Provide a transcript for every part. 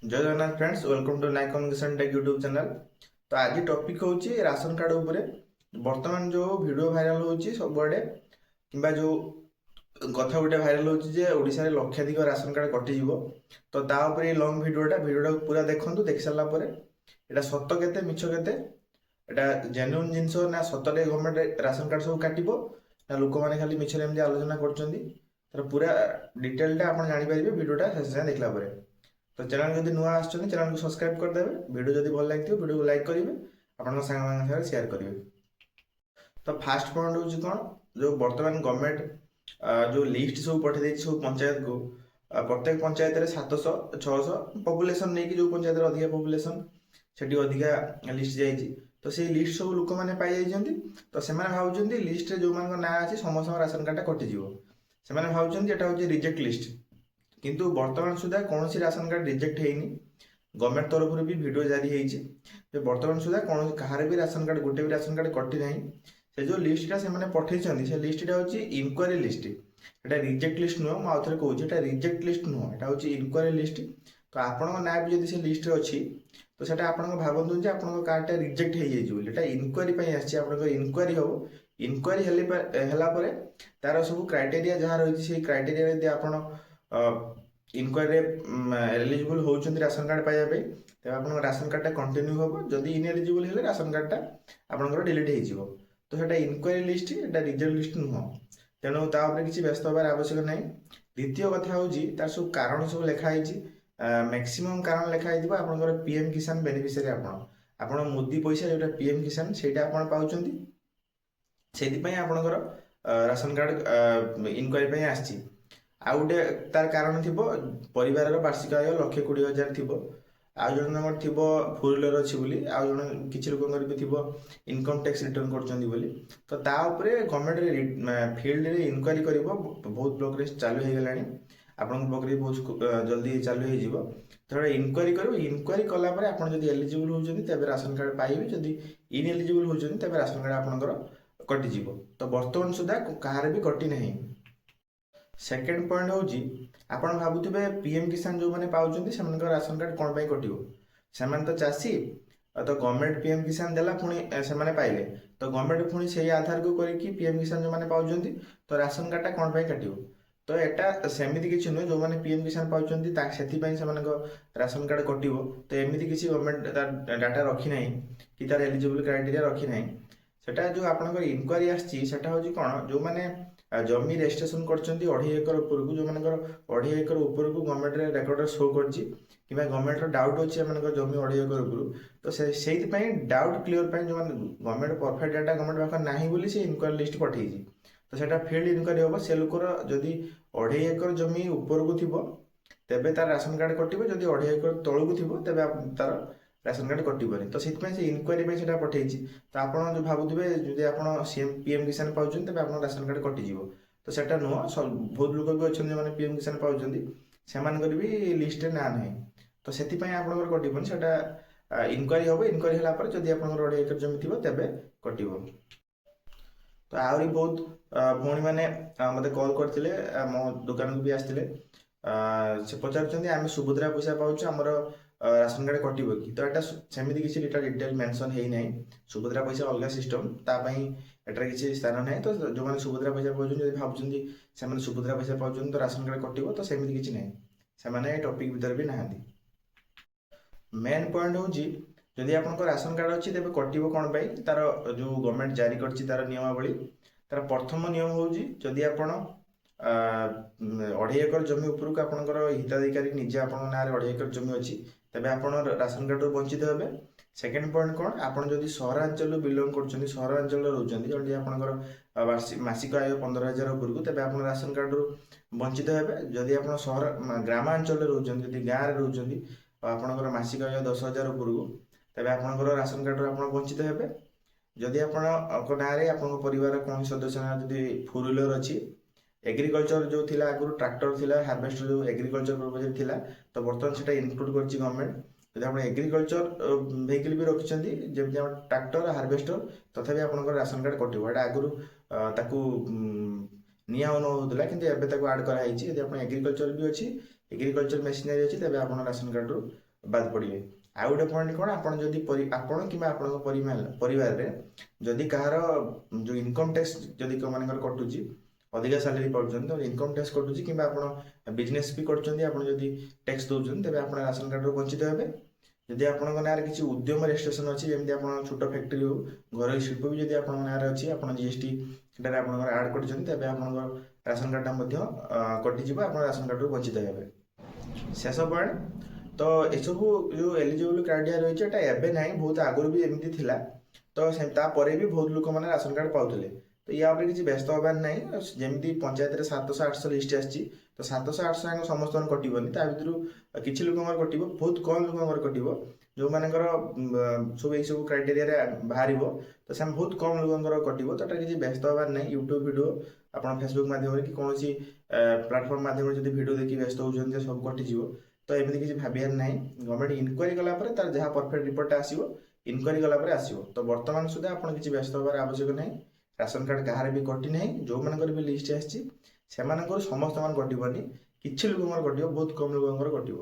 जय Jagannath friends, welcome to नाई communication take YouTube channel. तो आज टॉपिक होची राशन कार्ड उपरे। वर्तमान जो वीडियो भाइराल होची सबआडे किंबा जो कथा गोटे भाइराल होची जे ओडिशा रे लक्षाधिक राशन कार्ड कटि जीवो। तो ता उपरे लॉन्ग वीडियोटा पूरा देखंतु। देख सारला परे एटा सत्य केते मिछ केते, एटा जेन्युइन जिंस ना सतरे गवर्नमेंट राशन कार्ड सब काटिबो ना लोक माने खाली मिछरे एमजे आलोचना करचंदी। तर पूरा डिटेलटा आपण जानि परिबे वीडियोटा शेष देखला परे। तो चैनल जब नुआ आसछन चैनल को सब्सक्राइब करदेवे। वीडियो जब भल लगे वीडियो को लाइक करेंगे, आपन सांग शेयर करेंगे। तो फास्ट पॉइंट हूँ कौन, जो बर्तमान गवर्नमेंट जो लिस्ट सब पठे सब पंचायत को, प्रत्येक पंचायत 700-600 पपुलेसन नहीं कि जो पंचायत अधिका पपुलेसन से अधिका लिस्ट जाइए। तो से लिस्ट सब लोक मैंने पाई जाइछन्ति। तो से भावुं लिस्ट जो मान ना अच्छी समस्त राशन कार्डटा कटिज से भावुं एटा हूँ रिजेक्ट लिस्ट। किंतु वर्तमान सुधा कौन सी राशन कार्ड रिजेक्ट है गवर्नमेंट तरफ भी वीडियो जारी होती। वर्तमान सुधा कौन कहार भी राशन कार्ड गोटे भी राशन कार्ड कटि ना। से जो लिस्टा से पठे से लिस्टा हूँ इनक्वारी लिस्ट। एटा रिजेक्ट लिस्ट नुह, मुझे कहूँ रिजेक्ट लिस्ट नुह, एटा हूँ इनक्वारी लिस्ट। तो आपण ना भी जब से लिस्ट अच्छी तो सेटा आपण भावतु जे आपण कार्डटा रिजेक्ट हो जाए इनक्वारी आसी इनक्वारी हम। इनक्वारी है तार सब क्राइटेरिया जहाँ रही है क्राइटेरिया यदि आप इनक्वारी एलिजिबल होती राशन कार्ड पाइबा तेज आप राशन कार्डटा कंटिन्यू हम। जदि इनएलिजिबल है राशन कार्डटा आपंकर डिलीट हो। तो सेटा इनक्वारी लिस्ट, एटा रिजेक्ट लिस्ट नुह। तेणु तापर किसी व्यस्त हबार आवश्यक ना। द्वितीय कथा हूँ तार सब कारण सब लिखाई मैक्सिमम कारण लिखाई आपंकर पीएम किसान बेनिफिशियरी आपण मोदी पैसा जो पीएम किसान से पाँच से आपंकर राशन कार्ड इनक्वारी आसी। आउ गोटे तार कारण थी परिवार वार्षिक आय 1,20,000 थी। आउ जन थी फोर व्हीलर अच्छी बोली, आउ जन किसी लोक भी थी इनकम टैक्स रिटर्न कर। तो ताऊपर गवर्नमेंट फिल्ड रे इनक्वारी कर बहुत ब्लॉक रे चालू हो गलानी। आपण ब्लॉक रे बहुत जल्दी चालू हो। तो इनक्वारी कर, इनक्वारी कलापर आप एलिजिबल होती तेज राशन कार्ड पाइबे, जदि इनएलिजिबल होती तेज राशन कार्ड आपंकर कटिज। तो बर्तमान सुधा कहार भी कटि ना। सेकेंड पॉइंट हूँ आपड़ भावुवे पीएम किसान जो मैंने पाँच से राशन कार्ड कौन कटो से तो चाषी। तो गवर्नमेंट पीएम किसान देला पुणी से पाइले। तो गवर्नमेंट पुणी से आधार को करके पीएम किसान जो मैंने पाँच तो राशन कार्डटा कौन काटो। तो यहाँ सेमती किसी नुहे जो मैंने पीएम किसान पाँच से राशन कार्ड कटो। तो एमती किसी गवर्नमेंट डाटा रखी ना कि तार एलिजिबल क्राइटेरिया रखी ना। सेटा जो आपंकर इनक्वारी आसा हूँ कौन जो मैंने जमी रेजिस्ट्रेशन कर 2.5 एकर उपरकू जो मान 2.5 एकर उपरकू गवर्नमेंट रेकर्ड शो कर गवर्नमेंट डाउट अच्छे जमी 2.5 एकर उपरू। तो से डाउट क्लीयर जो गवर्नमेंट परफेक्ट डाटा गवर्नमेंट पाखे ना बोली से इनक्वारी लिस्ट पठे। तो सेटा फील्ड इनक्वारी हम से लोकर जदि 2.5 एकर जमी उपरकू थी तेबे तार राशन कार्ड कटो, जदि 2.5 एकर तौक थी तेबे तार राशन कार्ड कटोनी। तो से इनक्वारी से पठे। तो आप जो भावुवे जब आप सीएम पीएम किसान पाँच तेज आप राशन कार्ड कटिज। तो सेटा नुह, बहुत लोग भी अच्छा जो पीएम किसान पाँच से भी लिस्ट ना ना। तो से आप कटोनी से इनक्वारी हम। इनक्वारी है जब आप 2.5 एकर जमी थी तेज कटो। तो आहरी बहुत भौणी मैंने मत कॉल करते मो दुकान को भी आसते से पचार आम सुभद्रा पैसा पाँच आमर राशन कार्ड कटो कि। तो यहाँ सेमती किसी डिटेल मेंशन है ना। सुभद्रा पैसा अलग सिस्टम तापाई एटार किसी स्थान ना। तो जो मैंने सुभद्रा पैसा पाँच भावुं से सुभद्रा पैसा पाँच तो राशन कार्ड कटो। तो सेमती किसी ना से टॉपिक भीतर भी ना। मेन पॉइंट हूँ जदि आप राशन कार्ड अच्छी तेज कटो कौन पाई तार जो गवर्नमेंट जारी कर नियमावली। तार प्रथम नियम हूँ जदि आप 2.5 एकर जमी उपरकू आपंकर हिताधिकारी निजे आप ना 2.5 एकर जमी अच्छी तेज आप राशन कार्ड वंचित हे। सेकेंड पॉइंट कौन, आप सहरांचल बिलंग कर सहरांचल रोचान जल्दी आपंकर मासिक आय 15,000 उपरकू तेज आप राशन कार्ड वंचित हे। जदि आप सहर ग्रामांचल रोचान गाँव में रोचान आपंकर मासिक आय 10,000 उपरकू तेज आपंकर राशन कार्ड आप वंचित हे। जदि आप ना आप परिवार कौन सदस्य जदि फोर व्हीलर अच्छी, एग्रीकल्चर जो थी आगुरी ट्रैक्टर थी हार्वेस्टर जो एग्रीकल्चर पर्पज थी तो बर्तमान से इनक्लूड कर गवर्नमेंट। जब आप एग्रीकल्चर व्हीकल भी रखिंट जमी ट्रैक्टर हार्वेस्टर तथापि आप राशन कार्ड कटो। यहाँ आगुरी निआ होता कि आड कराई। जब आप एग्रीकल्चर भी अच्छी एग्रीकल्चर मेसीनरी अच्छी तेज आप राशन कार्ड ବାଦ ପଡ଼ିବେ। ଆଉ ଗୋଟେ ପଏଣ୍ଟ କ'ଣ, ଆପଣ ଯଦି ଆପଣ କିମ୍ବା ଆପଣଙ୍କ ପରିବାରରେ ଯଦି କାହାର ଯେଉଁ ଇନକମ୍ ଟ୍ୟାକ୍ସ ଯଦି କେଉଁମାନଙ୍କର କଟୁଛି, ଅଧିକା ସାଲାରୀ ପାଉଛନ୍ତି ତ ଇନକମ୍ ଟ୍ୟାକ୍ସ କଟୁଛି, କିମ୍ବା ଆପଣ ବିଜନେସ୍ ବି କରୁଛନ୍ତି, ଆପଣ ଯଦି ଟ୍ୟାକ୍ସ ଦେଉଛନ୍ତି, ତେବେ ଆପଣ ରାସନ କାର୍ଡ଼ରୁ ବଞ୍ଚିତ ହେବେ। ଯଦି ଆପଣଙ୍କ ନାଁରେ କିଛି ଉଦ୍ୟମ ରେଜିଷ୍ଟ୍ରେସନ ଅଛି, ଯେମିତି ଆପଣ ଛୋଟ ଫ୍ୟାକ୍ଟ୍ରି ହେଉ, ଘରୋଇ ଶିଳ୍ପ ବି ଯଦି ଆପଣଙ୍କ ନାଁରେ ଅଛି, ଆପଣ ଜିଏସ୍ଟି ସେଠାରେ ଆପଣଙ୍କର ଆଡ଼୍ କରିଛନ୍ତି, ତେବେ ଆପଣଙ୍କର ରାସନ କାର୍ଡ଼ଟା ମଧ୍ୟ କଟିଯିବ, ଆପଣ ରାସନ କାର୍ଡ଼ରୁ ବଞ୍ଚିତ ହେବେ। ଶେଷ ପଏଣ୍ଟ, ତ ଏସବୁ ଯେଉଁ ଏଲିଜିବଲ୍ କ୍ରାଇଟେରିଆ ରହିଛି ଏଟା ଏବେ ନାହିଁ, ବହୁତ ଆଗରୁ ବି ଏମିତି ଥିଲା। ତ ତାପରେ ବି ବହୁତ ଲୋକମାନେ ରାସନ କାର୍ଡ଼ ପାଉଥିଲେ। ତ ୟା ଉପରେ କିଛି ବ୍ୟସ୍ତ ହେବାର ନାହିଁ। ଯେମିତି ପଞ୍ଚାୟତରେ 700-800 ଲିଷ୍ଟ ଆସିଛି, ତ 700-800 ଯାକ ସମସ୍ତଙ୍କର କଟିବନି, ତା ଭିତରୁ କିଛି ଲୋକଙ୍କର କଟିବ, ବହୁତ କମ୍ ଲୋକଙ୍କର କଟିବ। ଯେଉଁମାନଙ୍କର ସବୁ ଏଇସବୁ କ୍ରାଇଟେରିଆରେ ବାହାରିବ, ତ ସେମାନେ ବହୁତ କମ୍ ଲୋକଙ୍କର କଟିବ। ତ ଏଟା କିଛି ବ୍ୟସ୍ତ ହେବାର ନାହିଁ। ୟୁଟ୍ୟୁବ୍ ଭିଡ଼ିଓ, ଆପଣ ଫେସବୁକ୍ ମାଧ୍ୟମରେ କି କୌଣସି ପ୍ଲାଟଫର୍ମ ମାଧ୍ୟମରେ ଯଦି ଭିଡ଼ିଓ ଦେଖି ବ୍ୟସ୍ତ ହେଉଛନ୍ତି ଯେ ସବୁ କଟିଯିବ, ତ ଏମିତି କିଛି ଭାବିବାର ନାହିଁ। ଗଭର୍ଣ୍ଣମେଣ୍ଟ ଇନକ୍ୱାରି କଲା ପରେ ତାର ଯାହା ପରଫେକ୍ଟ ରିପୋର୍ଟଟା ଆସିବ, ଇନକ୍ୱାରି ଗଲା ପରେ ଆସିବ। ତ ବର୍ତ୍ତମାନ ସୁଦ୍ଧା ଆପଣ କିଛି ବ୍ୟସ୍ତ ହେବାର ଆବଶ୍ୟକ ନାହିଁ। ରାସନ କାର୍ଡ଼ କାହାର ବି କଟି ନାହିଁ। ଯେଉଁମାନଙ୍କର ବି ଲିଷ୍ଟ ଆସିଛି ସେମାନଙ୍କର ସମସ୍ତଙ୍କର କଟିବନି, କିଛି ଲୋକଙ୍କର କଟିବ, ବହୁତ କମ୍ ଲୋକଙ୍କର କଟିବ।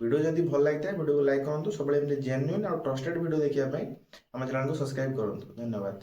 ଭିଡ଼ିଓ ଯଦି ଭଲ ଲାଗିଥାଏ ଭିଡ଼ିଓକୁ ଲାଇକ୍ କରନ୍ତୁ। ସବୁବେଳେ ଏମିତି ଜେନ୍ୟୁନ୍ ଆଉ ଟ୍ରଷ୍ଟେଡ୍ ଭିଡ଼ିଓ ଦେଖିବା ପାଇଁ ଆମ ଚ୍ୟାନେଲକୁ ସବସ୍କ୍ରାଇବ୍ କରନ୍ତୁ। ଧନ୍ୟବାଦ।